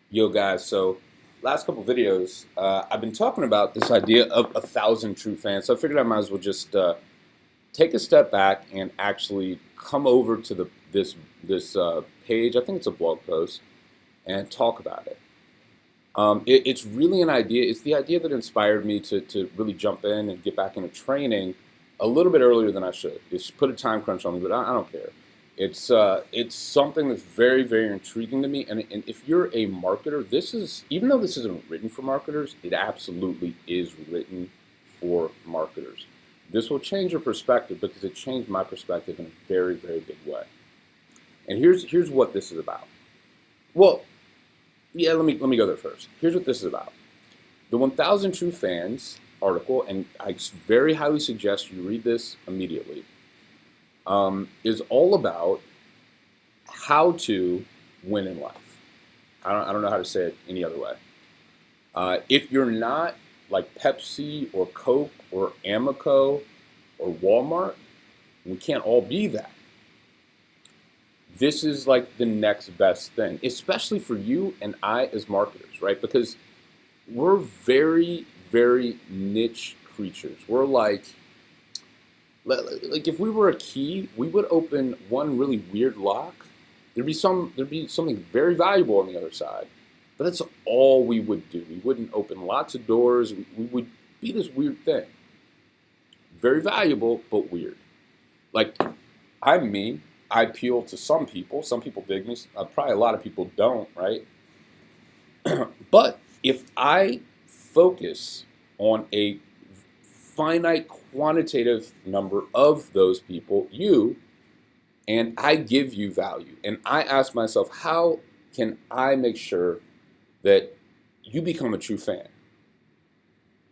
Yo, guys. So, last couple videos, I've been talking about this idea of 1,000 true fans. So I figured I might as well just take a step back and actually come over to this page. I think it's a blog post, and talk about it. It's really an idea. It's the idea that inspired me to really jump in and get back into training a little bit earlier than I should. It's put a time crunch on me, but I don't care. It's something that's very, very intriguing to me. And if you're a marketer, this is, even though this isn't written for marketers, it absolutely is written for marketers. This will change your perspective because it changed my perspective in a very, very big way. And here's what this is about. Well, yeah, let me go there first. Here's what this is about. The 1,000 True Fans article, and I very highly suggest you read this immediately, is all about how to win in life. I don't know how to say it any other way. If you're not like Pepsi or Coke or Amoco or Walmart, we can't all be that. This is like the next best thing, especially for you and I as marketers, right? Because we're very, very niche creatures. We're like if we were a key, we would open one really weird lock. There'd be something very valuable on the other side. But that's all we would do. We wouldn't open lots of doors. We would be this weird thing. Very valuable, but weird. Like, I'm me. I appeal to some people. Some people dig me. Probably a lot of people don't, right? But if I focus on a finite quantitative number of those people, you, and I give you value, and I ask myself, how can I make sure that you become a true fan?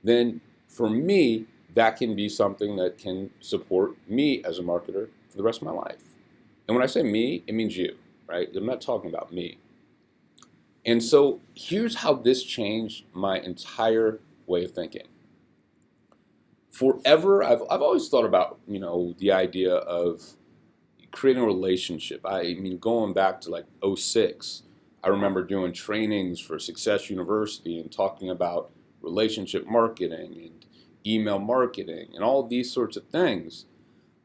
Then for me, that can be something that can support me as a marketer for the rest of my life. And when I say me, it means you, right? I'm not talking about me. And so here's how this changed my entire way of thinking. Forever, I've always thought about, the idea of creating a relationship. I mean, going back to like '06, I remember doing trainings for Success University and talking about relationship marketing and email marketing and all these sorts of things.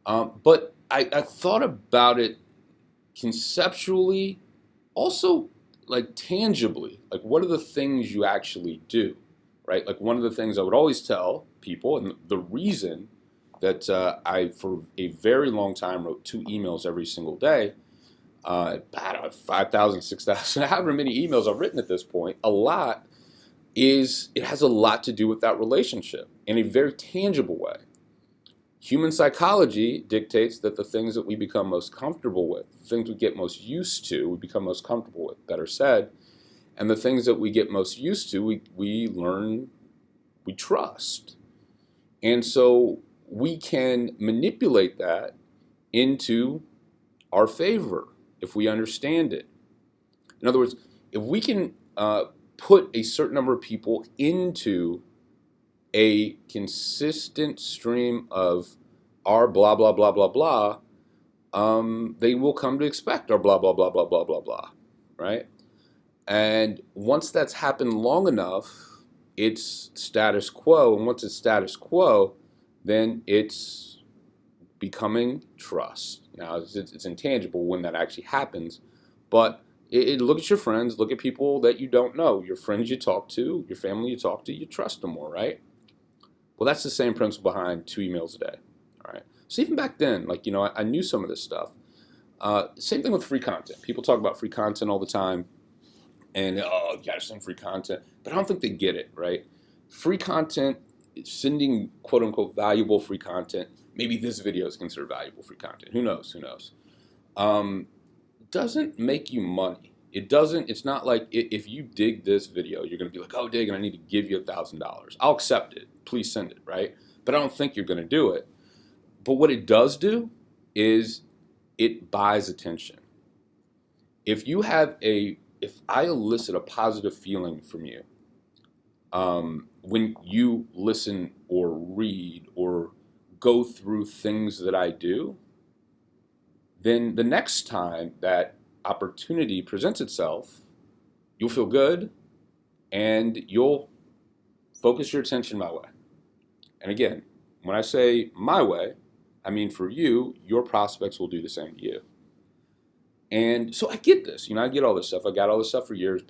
But I thought about it conceptually, also like tangibly, like what are the things you actually do, right? Like one of the things I would always tell people, and the reason that I, for a very long time, wrote 2 emails every single day, I don't know, 5,000, 6,000, however many emails I've written at this point, a lot, is it has a lot to do with that relationship in a very tangible way. Human psychology dictates that the things that we become most comfortable with, the things we get most used to, we become most comfortable with, better said, and the things that we get most used to, we learn, we trust. And so we can manipulate that into our favor if we understand it. In other words, if we can put a certain number of people into a consistent stream of our blah, blah, blah, blah, blah, they will come to expect our blah, blah, blah, blah, blah, blah, blah, right? And once that's happened long enough, it's status quo. And once it's status quo, then it's becoming trust. Now, it's intangible when that actually happens, but look at your friends, look at people that you don't know, your friends you talk to, your family you talk to, you trust them more, right? Well, that's the same principle behind 2 emails a day, all right? So even back then, like, I knew some of this stuff. Same thing with free content. People talk about free content all the time, and, oh, you gotta send free content, but I don't think they get it, right? Free content, sending quote unquote valuable free content, maybe this video is considered valuable free content, who knows, um, doesn't make you money. It doesn't, it's not like if you dig this video, you're gonna be like, oh, Daegan, I need to give you $1,000. I'll accept it, please send it, right? But I don't think you're gonna do it. But what it does do is it buys attention. If you have if I elicit a positive feeling from you, when you listen or read or go through things that I do, then the next time that opportunity presents itself, you'll feel good, and you'll focus your attention my way. And again, when I say my way, I mean for you, your prospects will do the same to you. And so I get this, I get all this stuff. I got all this stuff for years.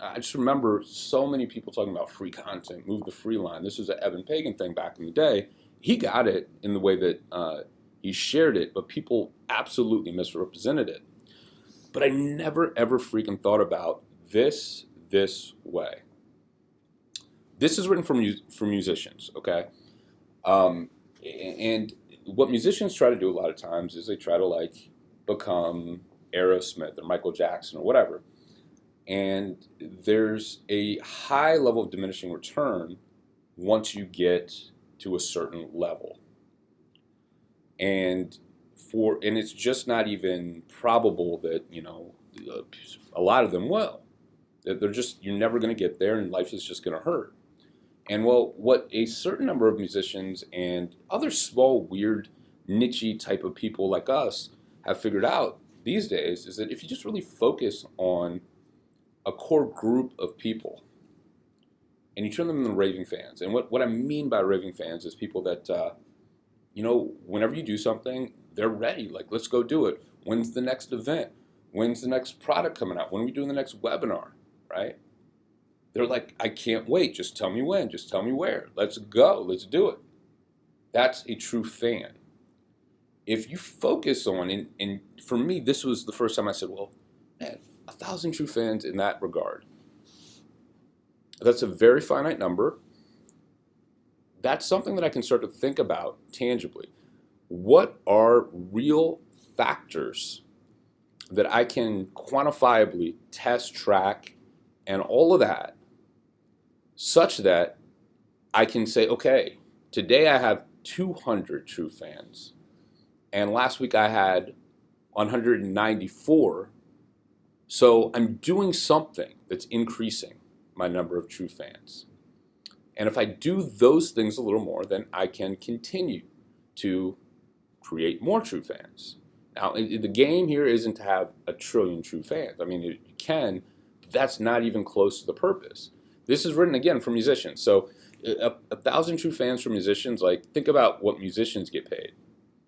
I just remember so many people talking about free content, move to free line. This was an Evan Pagan thing back in the day. He got it in the way that he shared it, but people absolutely misrepresented it. But I never, ever freaking thought about this way. This is written for musicians, okay? And what musicians try to do a lot of times is they try to become Aerosmith or Michael Jackson or whatever. And there's a high level of diminishing return once you get to a certain level. And it's just not even probable that, a lot of them will. You're never going to get there, and life is just going to hurt. And what a certain number of musicians and other small, weird, niche-y type of people like us have figured out these days is that if you just really focus on a core group of people and you turn them into raving fans. And what I mean by raving fans is people that, whenever you do something, they're ready. Like, let's go do it. When's the next event? When's the next product coming out? When are we doing the next webinar, right? They're like, I can't wait. Just tell me when. Just tell me where. Let's go. Let's do it. That's a true fan. If you focus on, and for me, this was the first time I said, well, man, 1,000 true fans in that regard. That's a very finite number. That's something that I can start to think about tangibly. What are real factors that I can quantifiably test, track, and all of that, such that I can say, okay, today I have 200 true fans, and last week I had 194. So I'm doing something that's increasing my number of true fans. And if I do those things a little more, then I can continue to create more true fans. Now, the game here isn't to have 1 trillion true fans. I mean, you can, but that's not even close to the purpose. This is written, again, for musicians. So 1,000 true fans for musicians, think about what musicians get paid.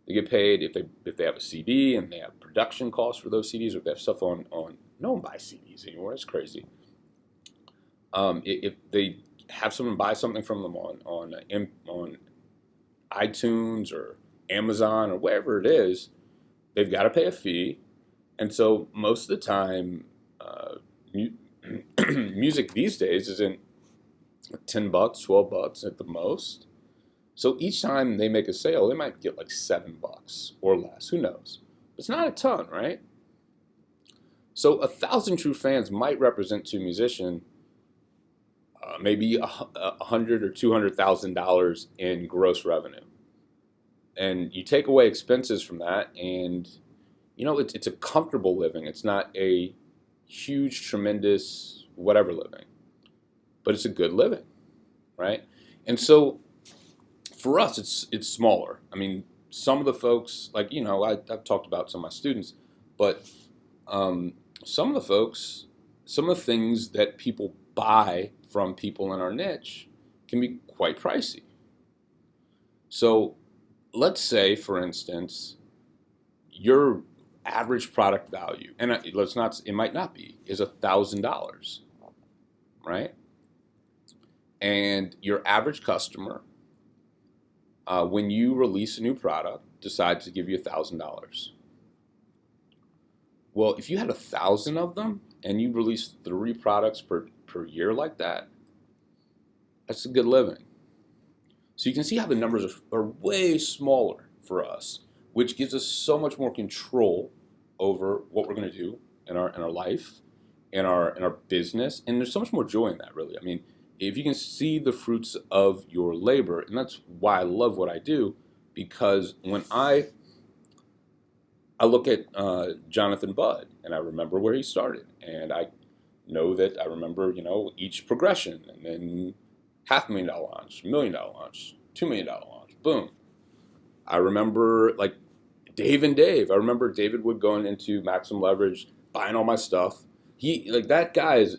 They get paid if they have a CD and they have production costs for those CDs, or if they have stuff on no one buys CDs anymore. It's crazy. If they have someone buy something from them on iTunes or Amazon or wherever it is, they've got to pay a fee. And so most of the time, music these days isn't $10, $12 at the most. So each time they make a sale, they might get $7 or less. Who knows? It's not a ton, right? So 1,000 true fans might represent to a musician maybe $100,000 or $200,000 in gross revenue, and you take away expenses from that, and it's a comfortable living. It's not a huge, tremendous whatever living, but it's a good living, right? And so for us, it's smaller. I mean, some of the folks, I've talked about some of my students, but some of the folks, some of the things that people buy from people in our niche can be quite pricey. So let's say, for instance, your average product value, and it might not be, is $1,000, right? And your average customer, when you release a new product, decides to give you $1,000. Well, if you had 1,000 of them and you release 3 products per year like that, that's a good living. So you can see how the numbers are way smaller for us, which gives us so much more control over what we're going to do in our life, in our business, and there's so much more joy in that, really. I mean, if you can see the fruits of your labor, and that's why I love what I do, because when I look at Jonathan Budd, and I remember where he started, and I remember, each progression, and then $500,000 launch, $1 million launch, $2 million launch, boom. I remember Dave and Dave. I remember David Wood going into Maximum Leverage, buying all my stuff, He like that guy is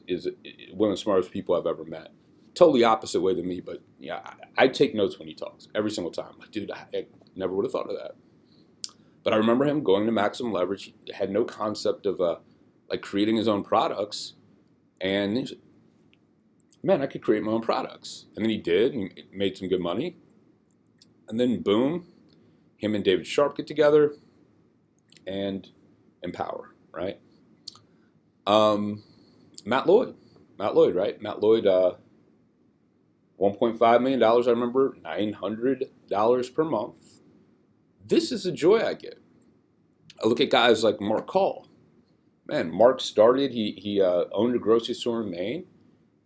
one of the smartest people I've ever met. Totally opposite way than me, but yeah, I take notes when he talks every single time. Like, dude, I never would have thought of that. But I remember him going to Maximum Leverage. He had no concept of like creating his own products, and he's like, man, I could create my own products. And then he did, and he made some good money. And then boom, him and David Sharp get together and empower, right? Matt Lloyd, right? Matt Lloyd, $1.5 million. I remember $900 per month. This is the joy I get. I look at guys like Mark Call. Man, Mark started. He owned a grocery store in Maine,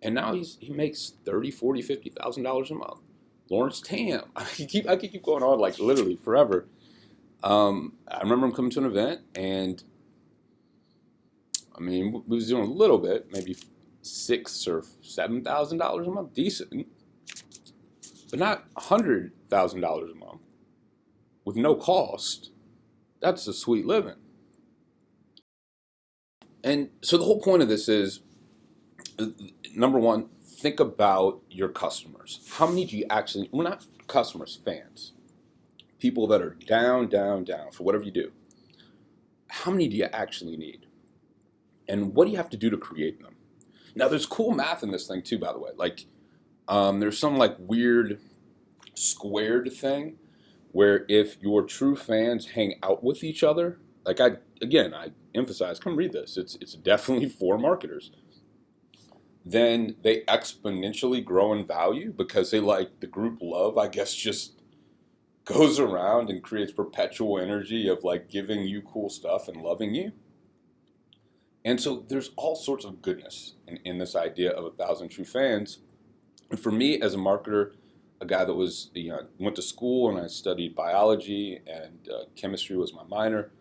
and now he makes $30,000, $40,000, $50,000 a month. Lawrence Tam. I could keep going on like literally forever. I remember him coming to an event, and I mean, we was doing a little bit, maybe $6,000 or $7,000 a month, decent, but not $100,000 a month with no cost. That's a sweet living. And so the whole point of this is, number one, think about your customers. How many do you actually? We're not customers, fans. People that are down for whatever you do. How many do you actually need? And what do you have to do to create them? Now, there's cool math in this thing too, by the way. Like, there's some like weird squared thing where if your true fans hang out with each other, like I emphasize, come read this. It's definitely for marketers. Then they exponentially grow in value because they like the group love, I guess, just goes around and creates perpetual energy of like giving you cool stuff and loving you. And so there's all sorts of goodness in this idea of 1,000 true fans. And for me as a marketer, a guy that was, went to school and I studied biology and chemistry was my minor.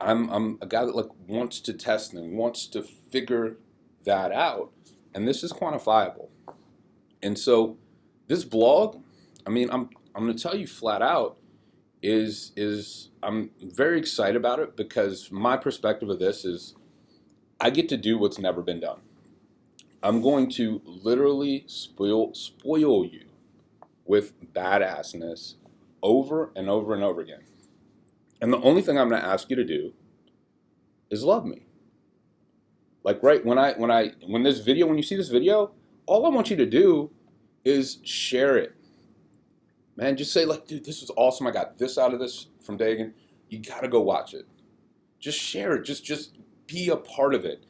I'm a guy that like wants to test and wants to figure that out. And this is quantifiable. And so this blog, I mean, I'm going to tell you flat out, is I'm very excited about it because my perspective of this is I get to do what's never been done. I'm going to literally spoil you with badassness over and over and over again. And the only thing I'm going to ask you to do is love me. Like right when you see this video, all I want you to do is share it. Man, just say like, dude, this was awesome. I got this out of this from Daegan. You got to go watch it. Just share it. Just be a part of it.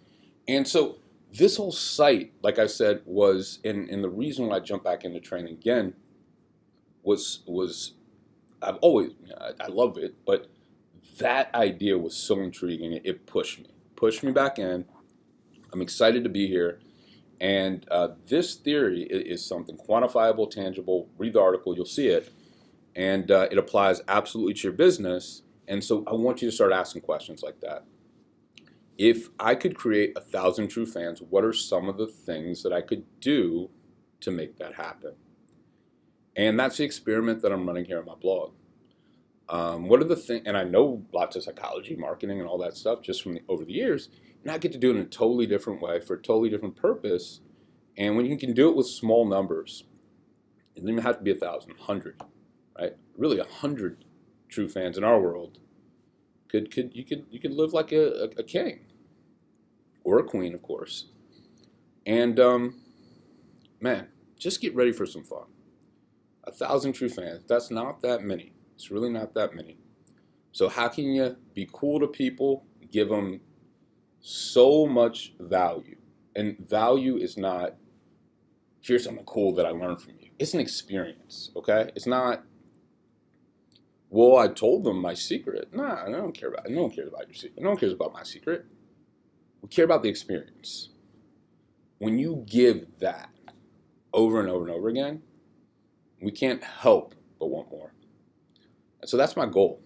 And so this whole site, like I said, was, and the reason why I jumped back into training again was I've always, I love it, but that idea was so intriguing. It pushed me back in. I'm excited to be here. And this theory is something quantifiable, tangible. Read the article, you'll see it. And it applies absolutely to your business. And so I want you to start asking questions like that. If I could create 1,000 true fans, what are some of the things that I could do to make that happen? And that's the experiment that I'm running here on my blog. What are the things, and I know lots of psychology, marketing, and all that stuff just from over the years, and I get to do it in a totally different way for a totally different purpose. And when you can do it with small numbers, it doesn't even have to be 1,000, 100, right? Really, 100 true fans in our world you could live like a king or a queen, of course. And man, just get ready for some fun. 1,000 true fans, that's not that many. It's really not that many. So how can you be cool to people, give them so much value? And value is not, here's something cool that I learned from you. It's an experience, okay? It's not, well, I told them my secret. Nah, I don't care about it. No one cares about your secret. No one cares about my secret. We care about the experience. When you give that over and over and over again, we can't help but want more. And so that's my goal.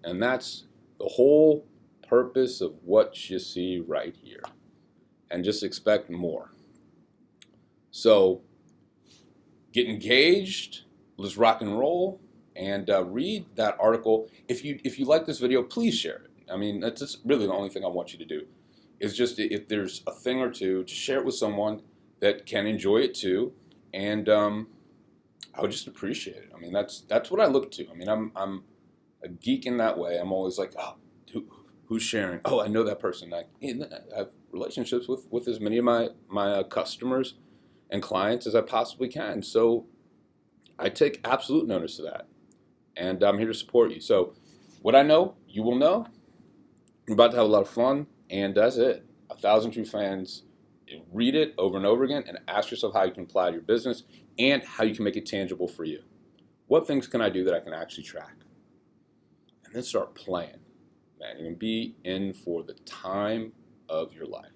And that's the whole purpose of what you see right here. And just expect more. So get engaged. Let's rock and roll. And read that article. If you like this video, please share it. I mean, that's just really the only thing I want you to do. is just if there's a thing or two, just share it with someone that can enjoy it too, and I would just appreciate it. I mean, that's what I look to. I mean, I'm a geek in that way. I'm always like, oh, who's sharing? Oh, I know that person. I have relationships with as many of my customers and clients as I possibly can. So I take absolute notice of that, and I'm here to support you. So what I know, you will know. We're about to have a lot of fun, and that's it. 1,000 True Fans. Read it over and over again, and ask yourself how you can apply it to your business and how you can make it tangible for you. What things can I do that I can actually track? And then start playing. Man, you're going to be in for the time of your life.